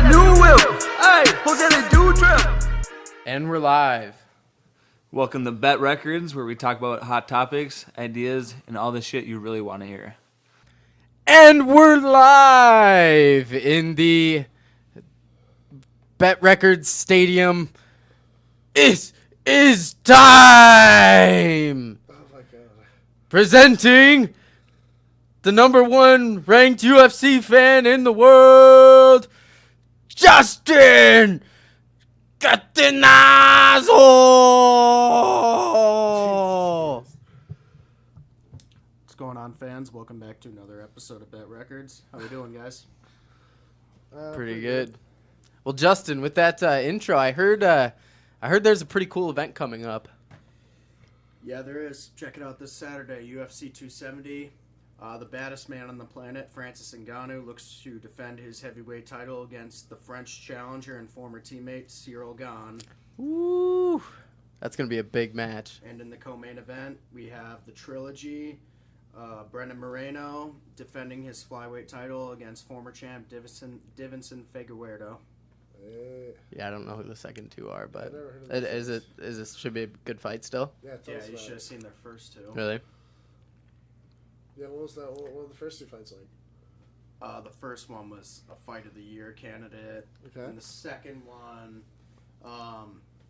that new whip. Hey, Jose the dude drip. And we're live. Welcome to Bet Records, where we talk about hot topics, ideas, and all the shit you really want to hear. And we're live in the Bet Records Stadium. It is time! Oh my god. Presenting the number one ranked UFC fan in the world, Justin Catenazzo! What's going on, fans? Welcome back to another episode of Bet Records. How we doing, guys? Pretty good. Well, Justin, with that intro, I heard there's a pretty cool event coming up. Yeah, there is. Check it out this Saturday, UFC270. The baddest man on the planet, Francis Ngannou, looks to defend his heavyweight title against the French challenger and former teammate Ciryl Gane. Woo! That's going to be a big match. And in the co-main event, we have the trilogy, Moreno defending his flyweight title against former champ Deiveson Figueiredo. Yeah, I don't know who the second two are, but I've never heard of is this should be a good fight still? Yeah, tell us You about should have it. seen their first two. Really? Yeah, what was that? What were the first two fights like? The first one was a Fight of the Year candidate. Okay. And the second one,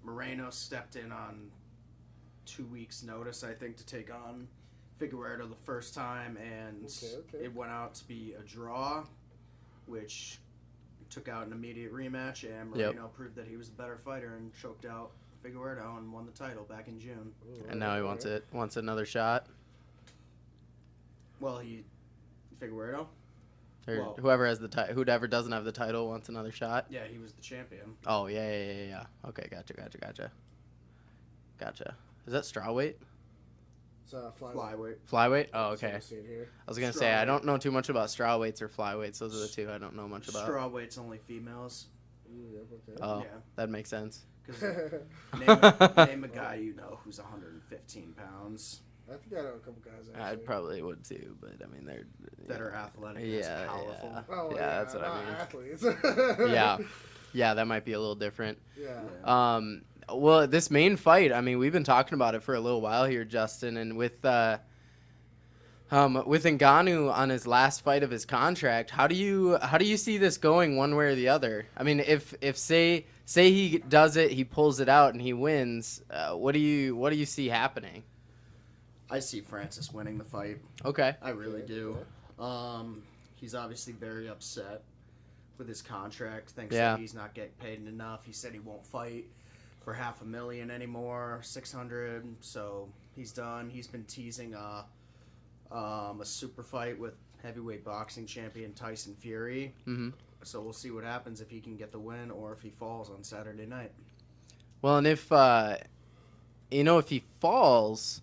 Moreno stepped in on 2 weeks' notice, I think, to take on Figueiredo the first time, and Okay. it went out to be a draw, which took out an immediate rematch, and Moreno proved that he was a better fighter and choked out Figueiredo and won the title back in June. Ooh, And now he wants another shot. Well, Figueiredo? Or Well- whoever has the title, whoever doesn't have the title wants another shot. Yeah, he was the champion. Oh yeah. Okay, gotcha. Is that strawweight? It's flyweight. Flyweight. Flyweight? Oh, That's what okay. I see it here. I was gonna say I Strawweight. don't know too much about strawweights or flyweights. Those are the two I don't know much about. Strawweight's only females. Ooh, yep, okay. Oh, Yeah. that makes sense. Because name a guy you know who's 115 pounds I think I know a couple guys actually. I probably would too, but I mean they're that are athletic and Yeah, powerful. yeah. Oh, Yeah, that's what I not mean. Athletes. yeah, that might be a little different. Yeah. Well, this main fight, I mean, we've been talking about it for a little while here, Justin, and with Ngannou on his last fight of his contract, how do you see this going one way or the other? I mean, if say he does it, he pulls it out and he wins, what do you see happening? I see Francis winning the fight. Okay. I really do. He's obviously very upset with his contract. Thinks Yeah. that he's not getting paid enough. He said he won't fight for $500,000 anymore, 600. So he's done. He's been teasing a super fight with heavyweight boxing champion Tyson Fury. Mm-hmm. So we'll see what happens if he can get the win or if he falls on Saturday night. Well, and if he falls,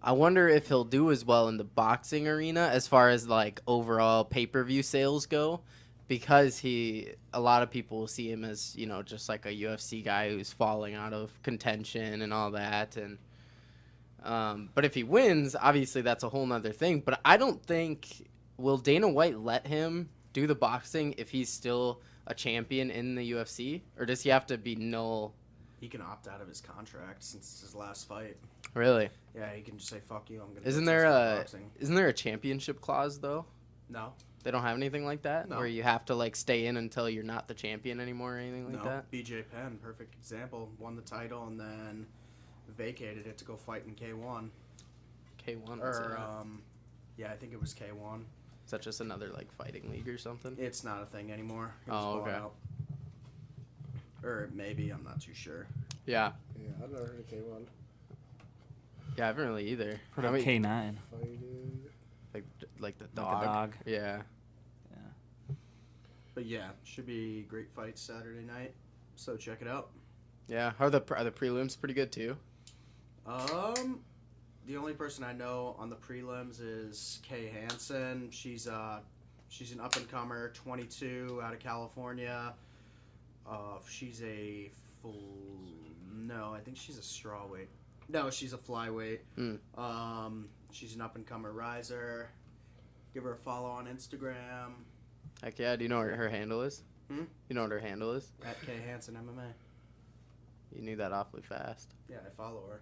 I wonder if he'll do as well in the boxing arena as far as like overall pay-per-view sales go, because a lot of people will see him as, just like a UFC guy who's falling out of contention and all that. And but if he wins, obviously that's a whole nother thing. But I don't think, will Dana White let him do the boxing if he's still a champion in the UFC, or does he have to be null? He can opt out of his contract since it's his last fight. Really? Yeah, he can just say, fuck you, I'm going to Isn't there a championship clause though? No. They don't have anything like that? No. Where you have to like stay in until you're not the champion anymore or anything like that? BJ Penn, perfect example, won the title and then vacated it to go fight in K1. K1 Yeah, I think it was K1. is that just another like fighting league or something? It's not a thing anymore. It was Oh, bought okay. out. Or maybe, I'm not too sure. Yeah. Yeah, I've never heard of K1. Yeah, I haven't really either. Put I up mean, K9. Fighting. like the Like a dog. dog. Yeah. Yeah. But yeah, should be great fight Saturday night. So check it out. Yeah. Are the prelims pretty good too? The only person I know on the prelims is Kay Hansen. She's an up and comer, 22, out of California. She's a no, I think she's a strawweight. No, she's a flyweight. She's an up and comer riser. Give her a follow on Instagram. Heck yeah. Do you know what her handle is? You know what her handle is? At K Hansen MMA. You knew that awfully fast. Yeah, I follow her.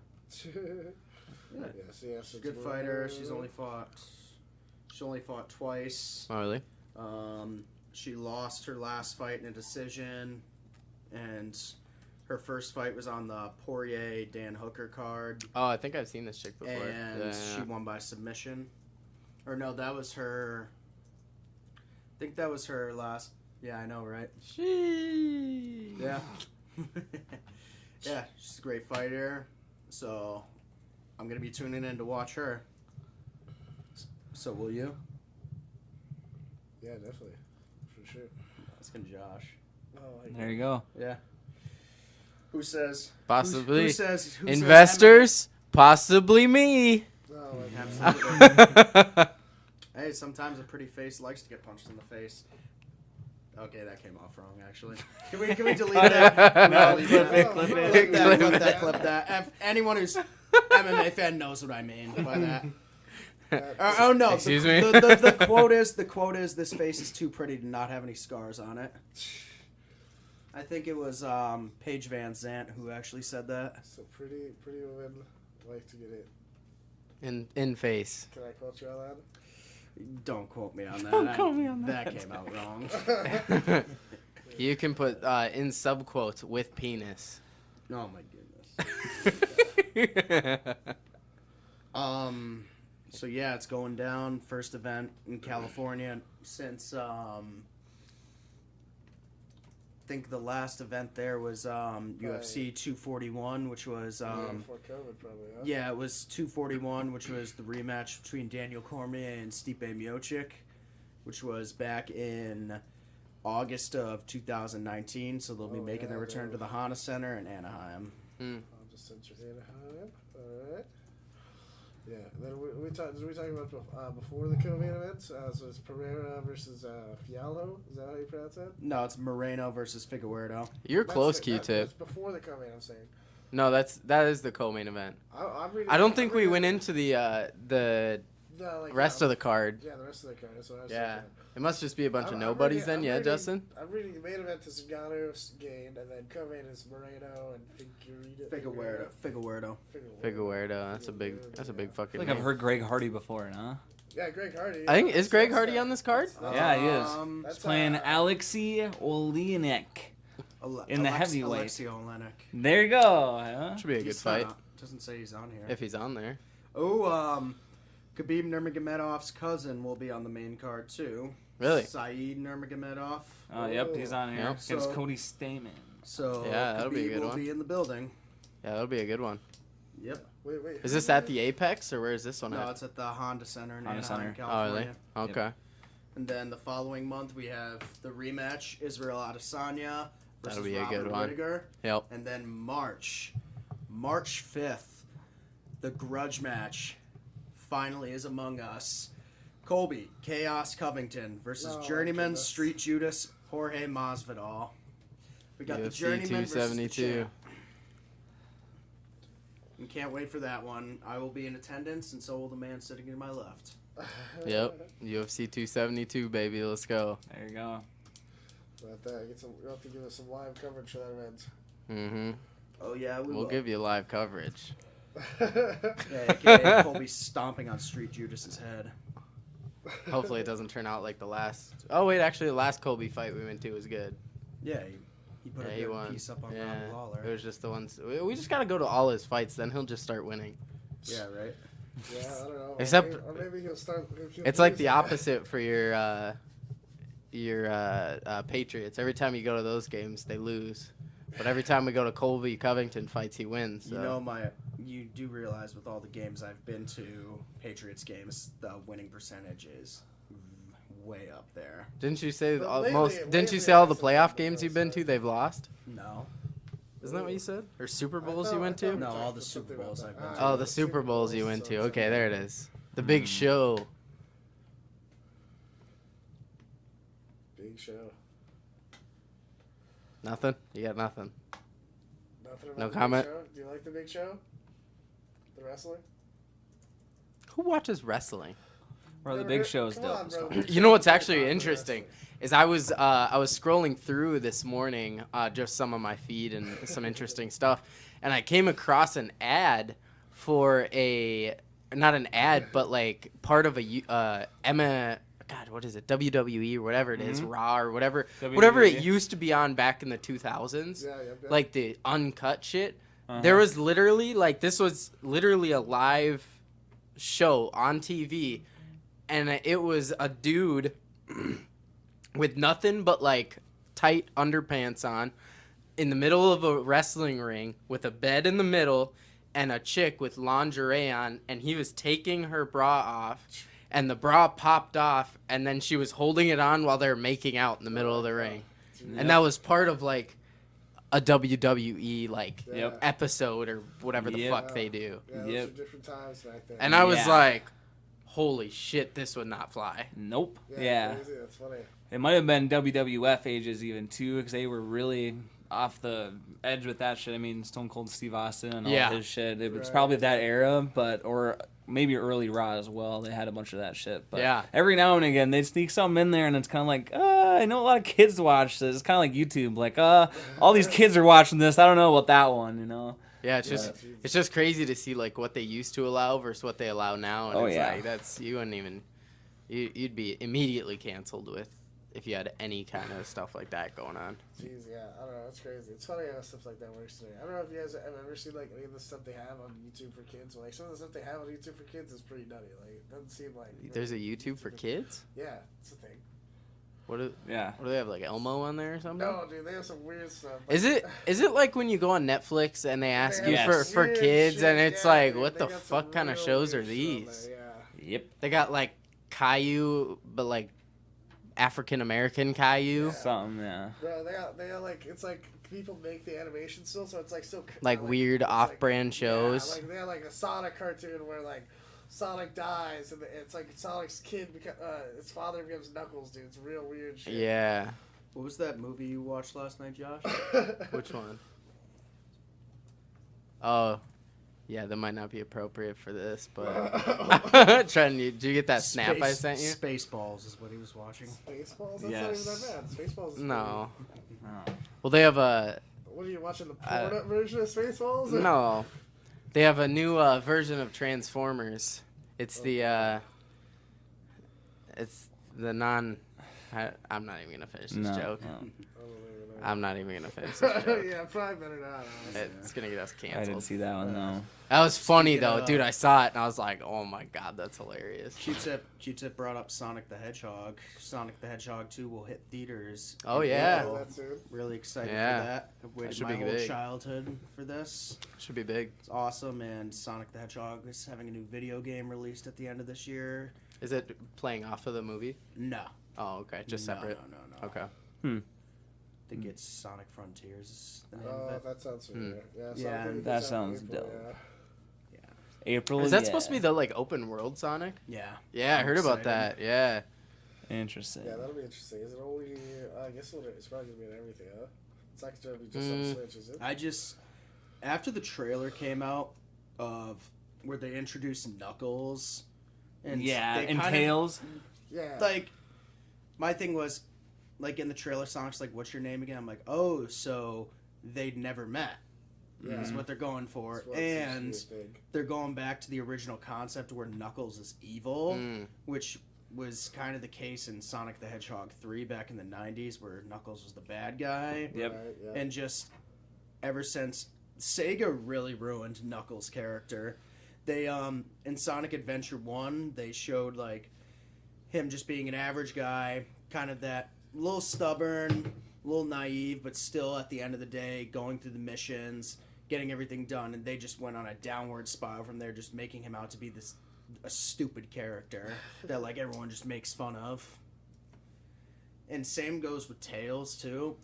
Yeah, so She's a good fighter. She's only fought twice. Oh, really? She lost her last fight in a decision, and her first fight was on the Poirier Dan Hooker card, Oh, I think I've seen this chick before. and Yeah. she won by submission. Or no, that was her. I think that was her last. Yeah, I know, right? She. Yeah. Yeah, she's a great fighter. So I'm gonna be tuning in to watch her. So will you? Yeah, definitely. For sure. That's gonna Josh. Oh, like, There you go. Yeah. Who says? Possibly. Who says? Who Investors? Possibly me. no, like, Absolutely. Hey, sometimes a pretty face likes to get punched in the face. Okay, that came off wrong. Actually, can we delete that? No, delete clip that. it, clip it. Clip that, Clip clip it. that, clip that. If anyone who's MMA fan knows what I mean by that. Oh no! Excuse the, me? The quote is this face is too pretty to not have any scars on it. I think it was Paige Van Zant who actually said that. so pretty women like to get it. In face. Can I quote you on that? Don't quote me on that. Don't quote me on that. That came out wrong. You can put in subquotes with penis. Oh my goodness. So yeah, it's going down. First event in California since I think the last event there was UFC 241, which was Before COVID, probably. Huh? yeah, it was 241, which was the rematch between Daniel Cormier and Stipe Miocic, which was back in August of 2019. So they'll be making their return to the Honda Center in Anaheim. I'll just censor Anaheim. All right. Yeah. Then we talked about before the COVID event. So it's Pereira versus Fialho. Is that how you pronounce that? No, it's Moreno versus Figueiredo. You're close, That's Q-Tip. before the COVID. I'm saying. No, that is the co-main event. I'm reading, I don't think we went into the rest of the card. Yeah, the rest of the card. That's what I was Yeah. thinking. It must just be a bunch of I'm nobodies reading- then, yeah, Justin? I'm reading the main event is Ngannou, Gane, and then co-main is Moreno and Figueiredo. Figueiredo. That's a big I fucking think name. I've heard Greg Hardy before, huh? Yeah, Greg Hardy. I think is Greg Hardy on this card? Yeah, he is. That's He's playing Alexei Olenek in the heavyweight. Alexei Olenek. There you go. Huh? Should be a good He's fight not- Doesn't say he's on here. if he's on there. Khabib Nurmagomedov's cousin will be on the main card too. Really? Saeed Nurmagomedov. Oh, yep, he's on here Yep. against So- Cody Stamen. So Yeah, that'll be a Khabib good will one. be in the building. Yeah, that'll be a good one. Yep. Wait. Is this at the Apex or where is this one No, at? it's at the Honda Center in Honda Anaheim, Center. Oh, really? California. Okay. And then the following month we have the rematch: Israel Adesanya versus That'll be a Robert good one. Whittaker. Yep. And then March 5th, the grudge match finally is among us. Colby Chaos Covington versus Oh, Journeyman goodness. Street Judas Jorge Masvidal. We got the UFC Journeyman versus the 272. champ. And can't wait for that one. I will be in attendance, and so will the man sitting to my left. Yep. UFC 272, baby. Let's go. There you go. You'll have to give us some live coverage for that event. Mm-hmm. Oh yeah, we We'll will. give you live coverage. Yeah, aka Colby stomping on Street Judas's head. Hopefully it doesn't turn out like the last. Oh wait, actually the last Colby fight we went to was good. Yeah, he put Yeah, a he good won. piece up on Yeah, Robbie it Lawler. was just the ones. We just gotta go to all his fights, then he'll just start winning. Yeah, right. Yeah, I don't know. Except- or maybe he'll start. It's like the opposite for your Patriots. Every time you go to those games, they lose. But every time we go to Colby Covington fights, he wins. So. You know, you do realize with all the games I've been to, Patriots games, the winning percentage is way up there. Didn't you say But all, lately- most? Didn't lately you say all the it hasn't playoff been games you've close, been to they've lost? No. Isn't that what you said? Or Super I Bowls thought- you went I thought to? we No, talked all about the Super something about Bowls that. I've been to. Oh, the Super Bowls you went to. Okay, there it is. The big show. Big show. Nothing. You got nothing. Nothing about No the Big comment? Show? Do you like the Big Show? The wrestling? Who watches wrestling? Where the big show's Come on, dope. bro. You know what's actually Come on, interesting wrestling. is I was scrolling through this morning just some of my feed and some interesting stuff, and I came across an ad for not an ad but like part of a Emma. God, what is it? WWE or whatever it is, Raw or whatever it used to be on back in the 2000s, Yeah. like the uncut shit. Uh-huh. There was literally this was literally a live show on TV, and it was a dude with nothing but like tight underpants on in the middle of a wrestling ring with a bed in the middle and a chick with lingerie on, and he was taking her bra off, and the bra popped off, and then she was holding it on while they were making out in the middle of the ring. And that was part of like a WWE Yep. episode or whatever the Yep. fuck they do. Yeah, those Yep. were different times back then. And I was Yeah. like, holy shit, this would not fly. Nope. Yeah. Crazy. That's funny. It might have been WWF ages even too, because they were really off the edge with that shit. I mean, Stone Cold Steve Austin and all Yeah. his shit. It was Right. probably that era, or maybe early Raw as well. They had a bunch of that shit. But Yeah. every now and again, they sneak something in there, and it's kind of like, I know a lot of kids watch this. It's kind of like YouTube. Like, all these kids are watching this. I don't know about that one, you know? Yeah, it's just crazy to see like what they used to allow versus what they allow now. And Oh, it's yeah. like you wouldn't even you'd be immediately canceled if you had any kind of stuff like that going on. Jeez, yeah, I don't know. It's crazy. It's funny how stuff like that works today. I don't know if you guys have ever seen like any of the stuff they have on YouTube for kids. Like some of the stuff they have on YouTube for kids is pretty nutty. Like it doesn't seem like There's a YouTube for kids? Yeah, it's a thing. What do they have, like Elmo on there or something? No, dude, they have some weird stuff. Is it like when you go on Netflix and they ask They you have for weird kids shit, and it's yeah, like, dude, what they the got some fuck kind of real shows are weird shit on these? there, Yeah. Yep. They got like Caillou, but like African American Caillou. Something, yeah. Bro, they got like it's like people make the animation still, so it's like still Like weird it's off-brand shows. Yeah, like they have like a Sonic cartoon where like Sonic dies and it's like Sonic's kid his father becomes Knuckles, dude. It's real weird shit. Yeah. What was that movie you watched last night, Josh? Which one? Oh, yeah, that might not be appropriate for this, but Trent, did you get that snap I sent you? Spaceballs is what he was watching. Spaceballs? That's Yes. not even that bad. Spaceballs is No. Oh. Well, they have a What are you watching, the porn version of Spaceballs? no. They have a new version of Transformers. It's the non. I'm not even gonna finish this No. joke. no. I don't even know. I'm not even gonna finish this joke. Yeah, probably better not. honestly. It's gonna get us I didn't canceled. see that one, though. That was funny Speaking though, of- dude. I saw it and I was like, "Oh my god, that's hilarious." Q-Tip brought up Sonic the Hedgehog. Sonic the Hedgehog 2 will hit theaters. Oh, in yeah. April. That's it. Really excited Yeah. for that. I've waited should my be whole big. childhood for this. Should be big. It's awesome, and Sonic the Hedgehog is having a new video game released at the end of this year. Is it playing off of the movie? No. Oh, okay, just No, separate. No. Okay. I think it's Sonic Frontiers is the name of Oh, it. that sounds familiar. Yeah, Yeah, something that that's out in sounds April, dope. yeah. April. Is that supposed to be the like open world Sonic? Yeah. Yeah, I I'm heard about excited. that. Yeah. Interesting. Yeah, that'll be interesting. Is it only? I guess it's probably gonna be in everything, huh? It's not gonna be just on the Switch, is it? I just after the trailer came out of where they introduced Knuckles and Yeah, they and kind of- Tails. Yeah. like my thing was like in the trailer Sonic's like, what's your name again? I'm like, oh, so they'd never met Yeah. is what they're going for. That's what it seems And to be a thing. they're going back to the original concept where Knuckles is evil, Mm. which was kind of the case in Sonic the Hedgehog 3 back in the 90s where Knuckles was the bad guy. Yep. Right, yeah. And just ever since Sega really ruined Knuckles' character. They in Sonic Adventure 1, they showed like him just being an average guy, kind of that little stubborn, little naive, but still at the end of the day going through the missions, getting everything done, and they just went on a downward spiral from there, just making him out to be a stupid character that like everyone just makes fun of. And same goes with Tails too.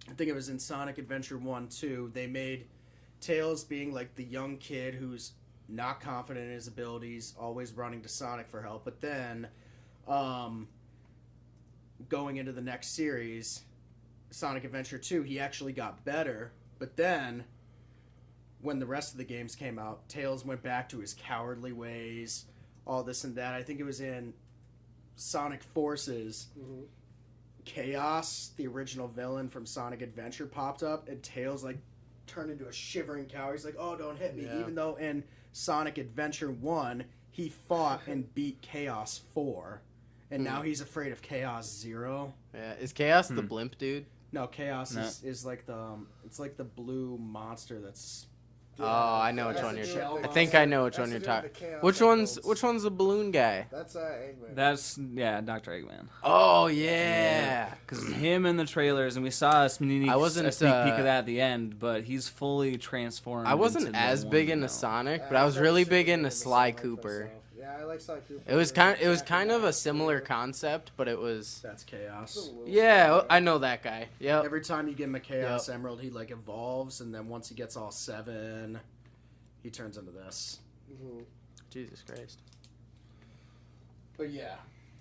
I think it was in Sonic Adventure 1 too. They made Tails being like the young kid who's not confident in his abilities, always running to Sonic for help. But then, going into the next series, Sonic Adventure 2, he actually got better. But then, when the rest of the games came out, Tails went back to his cowardly ways, all this and that. I think it was in Sonic Forces. Mm-hmm. Chaos, the original villain from Sonic Adventure, popped up, and Tails like turned into a shivering cow. He's like, "Oh, don't hit me!" Yeah. Even though in Sonic Adventure 1, he fought and beat Chaos 4, and now he's afraid of Chaos 0. Yeah, is Chaos the blimp dude? No, Chaos No. is like it's like the blue monster that's. Oh, I know which That's one the you're dude talking. with I the think I know which one you're that's the dude talking. with the chaos Which one's the balloon guy? That's Eggman. That's Dr. Eggman. Oh yeah. Because him in the trailers, and we saw a sneak I wasn't, peek of that at the end, but he's fully transformed. I wasn't into as the big one, into no. Sonic, Yeah, but I was I've really never big seen into the Sly Sonic Cooper. myself. Yeah, I like Sly Cooper. It was Jack kind of a Black, similar too. concept, but it was. That's Chaos. Yeah, I know that guy. Yep. Every time you give him a Chaos Emerald, he like evolves, and then once he gets all 7, he turns into this. Mm-hmm. Jesus Christ. But yeah,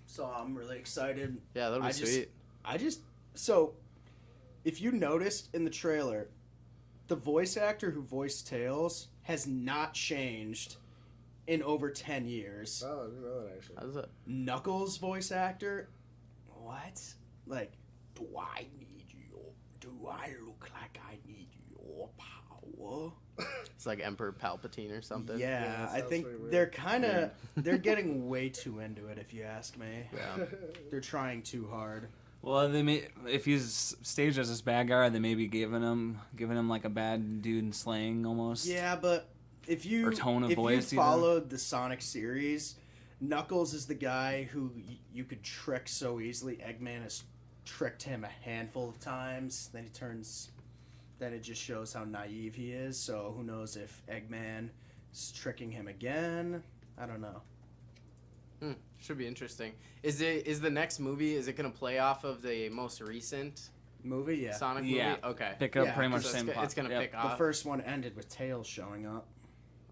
so I'm really excited. Yeah, that'll be sweet. So, if you noticed in the trailer, the voice actor who voiced Tails has not changed in over 10 years. Oh, I didn't know that actually. How's it? Knuckles' voice actor, what? Like, do I need you? Do I look like I need your power? It's like Emperor Palpatine or something. Yeah, Yeah, I sounds think pretty weird. they're kind of they're getting way too into it. If you ask me, Yeah. they're trying too hard. Well, they may if he's staged as this bad guy, they may be giving him like a bad dude in slang almost. Yeah, but if you Or tone of if voice, you even. followed the Sonic series, Knuckles is the guy who you could trick so easily. Eggman has tricked him a handful of times. Then it just shows how naive he is. So who knows if Eggman is tricking him again? I don't know. Should be interesting. Is the next movie? Is it gonna play off of the most recent Movie, yeah. Sonic movie? Yeah. Okay. Pick up Yeah, pretty much So same. it's gonna yep. pick The off. first one ended with Tails showing up.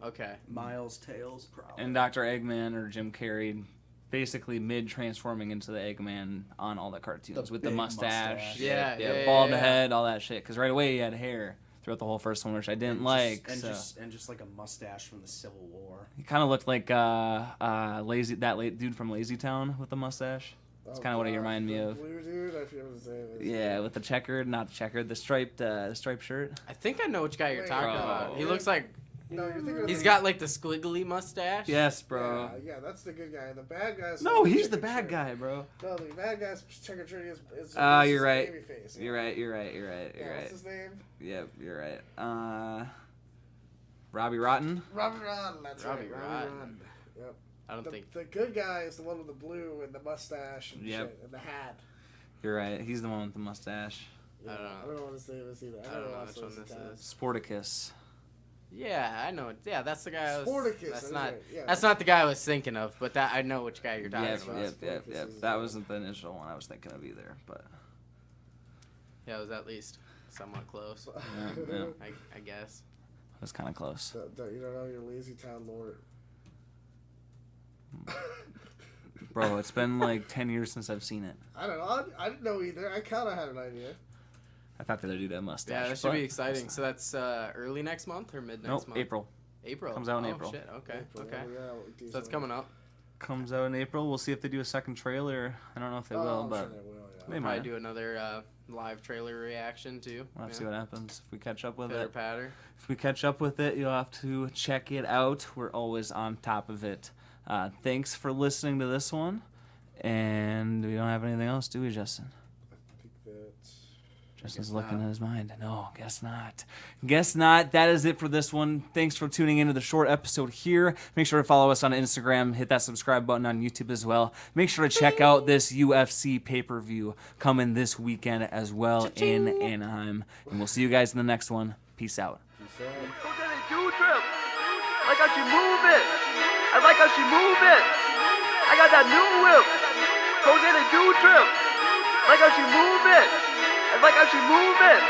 Okay. Miles Tails, probably. And Dr. Eggman or Jim Carrey, basically mid transforming into the Eggman on all the cartoons The with the big mustache. mustache. Yeah, bald yeah. head, all that shit. Because right away he had hair throughout the whole first one, which I didn't like. and so. just like a mustache from the Civil War. He kind of looked like dude from Lazy Town with the mustache. That's kind of what he reminded me of. Blue dude, I forget what his name is. Yeah, with the checkered, not the checkered, the striped shirt. I think I know which guy you're Wait, talking bro. about. He looks like No, you're thinking of he's the- got like the squiggly mustache. Yes, bro. Yeah, that's the good guy. The bad guy's No, he's the chicken bad shirt. guy, bro. No, the bad guy's trick or treating is You're right. Babyface. You're right. You're right. Yeah, You're what's right. his name? Yep, you're right. Robbie Rotten. Robbie Rodden. That's Robbie right. Rodden. Yep. I don't think. The good guy is the one with the blue and the mustache and Yep. shit and the hat. You're right. He's the one with the mustache. I don't know. I don't know what his name is either. I don't know which one this is. Sporticus. Yeah, I know it. Yeah, that's the guy. I was, Sporticus, That's that's not. right, yeah. That's not the guy I was thinking of, but that I know which guy you're talking Yep, about. yep, yep, Sporticus yep. is- That wasn't the initial one I was thinking of either, but Yeah, it was at least somewhat close. yeah. I guess. it was kind of close. You don't know your Lazy Town lord. Bro, it's been like 10 years since I've seen it. I don't know. I didn't know either. I kind of had an idea. I thought the other dude had a mustache. Yeah, that should but be exciting. it's So that's early next month or mid not. next Nope, month? April. April. Comes out in oh, April. Shit. Okay. April, Okay. yeah, So that's coming up. Comes out in April. We'll see if they do a second trailer. I don't know if they will, I'm but sure they will, yeah. they Probably might. do another live trailer reaction too. We'll have to see what happens if we catch up with Pitter it. patter. If we catch up with it, you'll have to check it out. We're always on top of it. Thanks for listening to this one. And we don't have anything else, do we, Justin? I think that... Justin's looking at his mind. No, guess not. Guess not. That is it for this one. Thanks for tuning into the short episode here. Make sure to follow us on Instagram. Hit that subscribe button on YouTube as well. Make sure to check out this UFC pay-per-view coming this weekend as well in Anaheim. And we'll see you guys in the next one. Peace out. Peace out. Go get it, dude, trip. I like how she move it. I like how she move it. I got that new whip. Go get it, dude, trip. I like how she move it. I like how she move it.